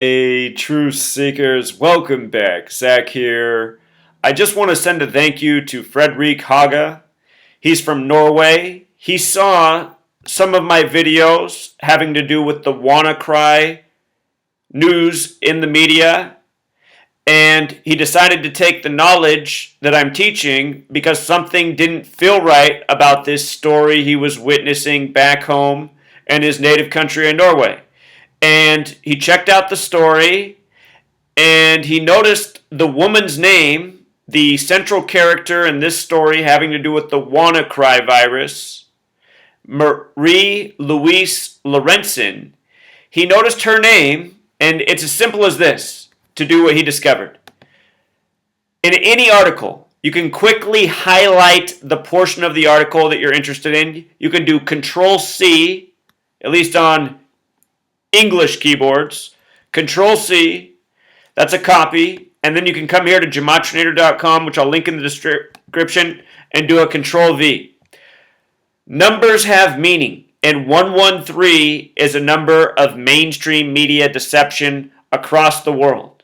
Hey, truth seekers, welcome back. Zach here. I just want to send a thank you to Frederik Haga. He's from Norway. He saw some of my videos having to do with the WannaCry news in the media, and he decided to take the knowledge that I'm teaching because something didn't feel right about this story he was witnessing back home in his native country in Norway. And he checked out the story, and he noticed the woman's name, the central character in this story having to do with the WannaCry virus, Marie Louise Lorentzen. He noticed her name, and it's as simple as this to do what he discovered. In any article, you can quickly highlight the portion of the article that you're interested in. You can do Control-C, at least on English keyboards, Control-C, that's a copy, and then you can come here to gematrinator.com, which I'll link in the description, and do a Control-V. Numbers have meaning, and 113 is a number of mainstream media deception across the world.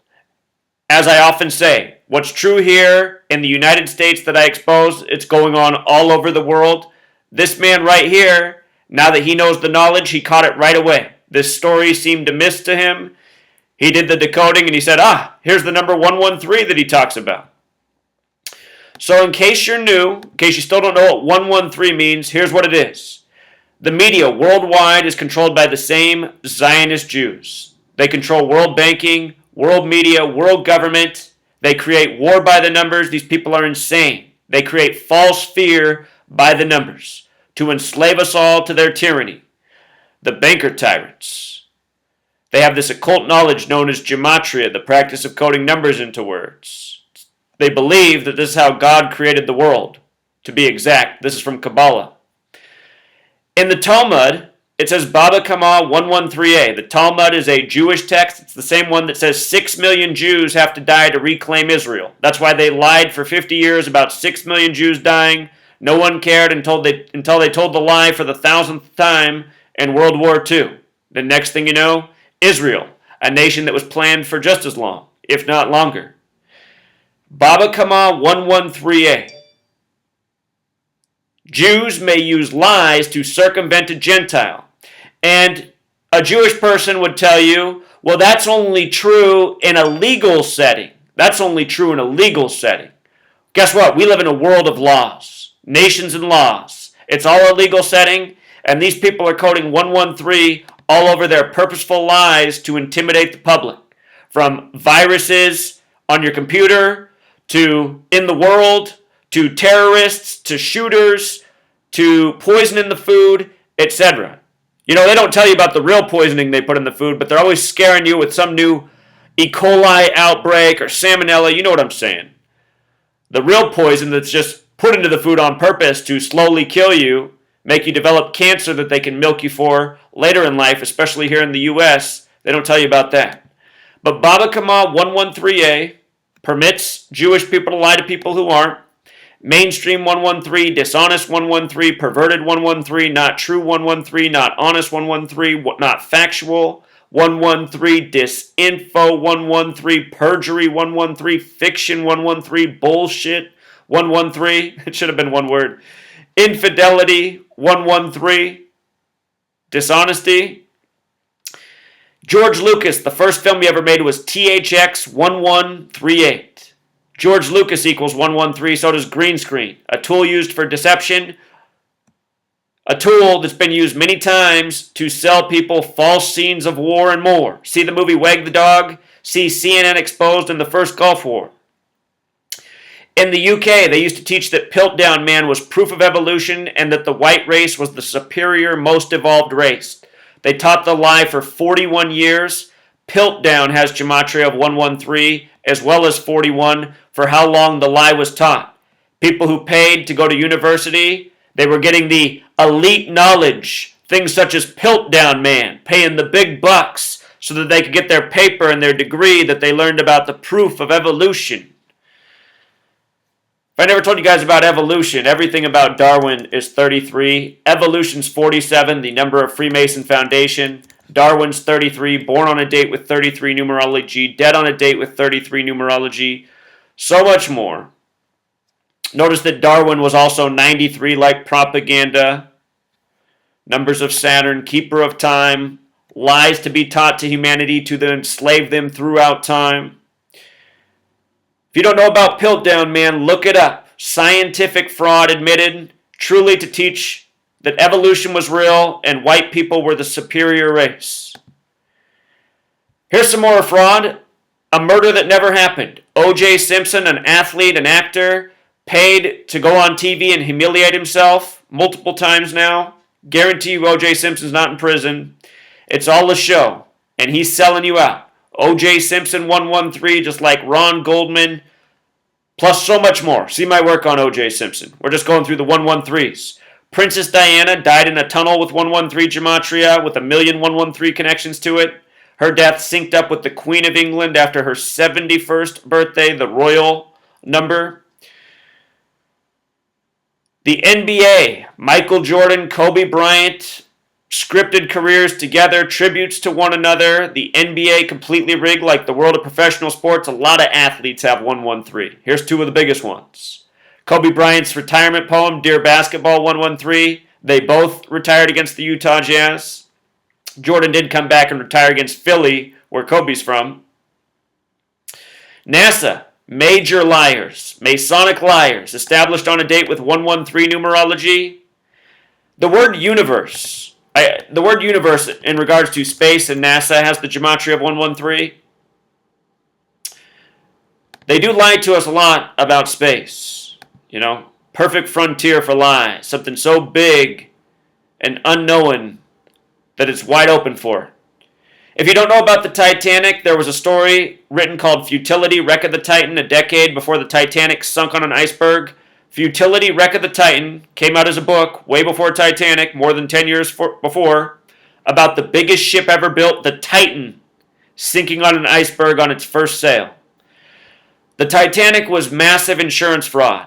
As I often say, what's true here in the United States that I expose, it's going on all over the world. This man right here, now that he knows the knowledge, he caught it right away. This story seemed to miss to him. He did the decoding and he said, here's the number 113 that he talks about. So in case you're new, in case you still don't know what 113 means, here's what it is. The media worldwide is controlled by the same Zionist Jews. They control world banking, world media, world government. They create war by the numbers. These people are insane. They create false fear by the numbers to enslave us all to their tyranny. The banker tyrants. They have this occult knowledge known as gematria, the practice of coding numbers into words. They believe that this is how God created the world. To be exact, this is from Kabbalah. In the Talmud, it says Baba Kama 113a. The Talmud is a Jewish text. It's the same one that says 6 million Jews have to die to reclaim Israel. That's why they lied for 50 years about 6 million Jews dying. No one cared until they told the lie for the 1,000th time in World War II. The next thing you know, Israel, a nation that was planned for just as long, if not longer. Baba Kama 113a. Jews may use lies to circumvent a Gentile. And a Jewish person would tell you, well, that's only true in a legal setting. That's only true in a legal setting. Guess what? We live in a world of laws, nations and laws. It's all a legal setting. And these people are coding 113 all over their purposeful lies to intimidate the public. From viruses on your computer, to in the world, to terrorists, to shooters, to poison in the food, etc. You know, they don't tell you about the real poisoning they put in the food, but they're always scaring you with some new E. coli outbreak or salmonella. You know what I'm saying. The real poison that's just put into the food on purpose to slowly kill you, make you develop cancer that they can milk you for later in life, especially here in the U.S. They don't tell you about that. But Baba Kama 113a permits Jewish people to lie to people who aren't. Mainstream 113, dishonest 113, perverted 113, not true 113, not honest 113, not factual 113, disinfo 113, perjury 113, fiction 113, bullshit 113. It should have been one word. Infidelity 113, dishonesty. George Lucas, the first film he ever made was THX 1138. George Lucas equals 113, so does green screen. A tool used for deception. A tool that's been used many times to sell people false scenes of war and more. See the movie Wag the Dog? See CNN exposed in the first Gulf War. In the UK, they used to teach that Piltdown Man was proof of evolution and that the white race was the superior, most evolved race. They taught the lie for 41 years. Piltdown has gematria of 113 as well as 41 for how long the lie was taught. People who paid to go to university, they were getting the elite knowledge, things such as Piltdown Man, paying the big bucks so that they could get their paper and their degree that they learned about the proof of evolution. If I never told you guys about evolution, everything about Darwin is 33. Evolution's 47, the number of Freemason Foundation. Darwin's 33, born on a date with 33 numerology, dead on a date with 33 numerology, so much more. Notice that Darwin was also 93 like propaganda, numbers of Saturn, keeper of time, lies to be taught to humanity to then enslave them throughout time. If you don't know about Piltdown, man, look it up. Scientific fraud admitted, truly to teach that evolution was real and white people were the superior race. Here's some more fraud. A murder that never happened. O.J. Simpson, an athlete, an actor, paid to go on TV and humiliate himself multiple times now. Guarantee you O.J. Simpson's not in prison. It's all a show, and he's selling you out. O.J. Simpson 113, just like Ron Goldman, plus so much more. See my work on O.J. Simpson. We're just going through the 113s. Princess Diana died in a tunnel with 113 gematria with 1,113 connections to it. Her death synced up with the Queen of England after her 71st birthday, the royal number. The NBA, Michael Jordan, Kobe Bryant, scripted careers together, tributes to one another. The NBA completely rigged like the world of professional sports. A lot of athletes have 113. Here's two of the biggest ones. Kobe Bryant's retirement poem, Dear Basketball 113. They both retired against the Utah Jazz. Jordan did come back and retire against Philly, where Kobe's from. NASA, major liars, Masonic liars, established on a date with 113 numerology. The word universe in regards to space and NASA has the gematria of 113. They do lie to us a lot about space. Perfect frontier for lies. Something so big and unknown that it's wide open for it. If you don't know about the Titanic, there was a story written called Futility, Wreck of the Titan, a decade before the Titanic sunk on an iceberg. Futility, Wreck of the Titan came out as a book way before Titanic, more than 10 years before, about the biggest ship ever built, the Titan, sinking on an iceberg on its first sail. The Titanic was massive insurance fraud.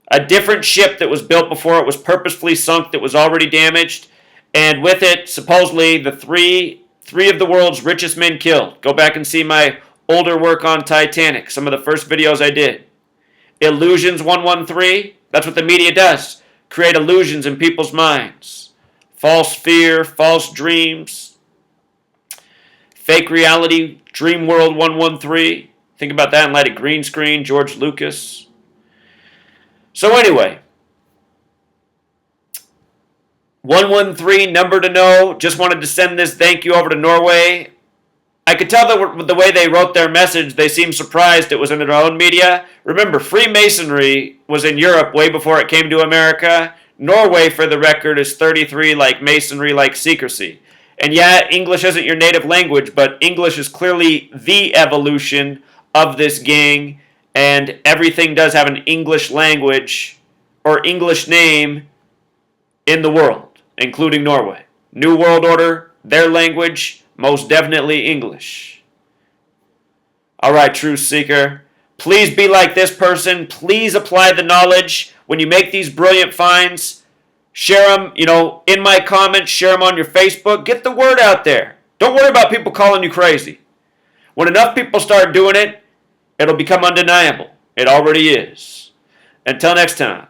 A different ship that was built before it was purposefully sunk that was already damaged, and with it, supposedly, the three of the world's richest men killed. Go back and see my older work on Titanic, some of the first videos I did. Illusions 113, that's what the media does. Create illusions in people's minds. False fear, false dreams. Fake reality, Dream World 113. Think about that and light a green screen, George Lucas. So anyway, 113, number to know. Just wanted to send this thank you over to Norway. I could tell that the way they wrote their message, they seemed surprised it was in their own media. Remember, Freemasonry was in Europe way before it came to America. Norway, for the record, is 33 like masonry, like secrecy. And yeah, English isn't your native language, but English is clearly the evolution of this gang, and everything does have an English language or English name in the world, including Norway. New World Order, their language, most definitely English. All right, truth seeker. Please be like this person. Please apply the knowledge. When you make these brilliant finds, share them, in my comments, share them on your Facebook. Get the word out there. Don't worry about people calling you crazy. When enough people start doing it, it'll become undeniable. It already is. Until next time.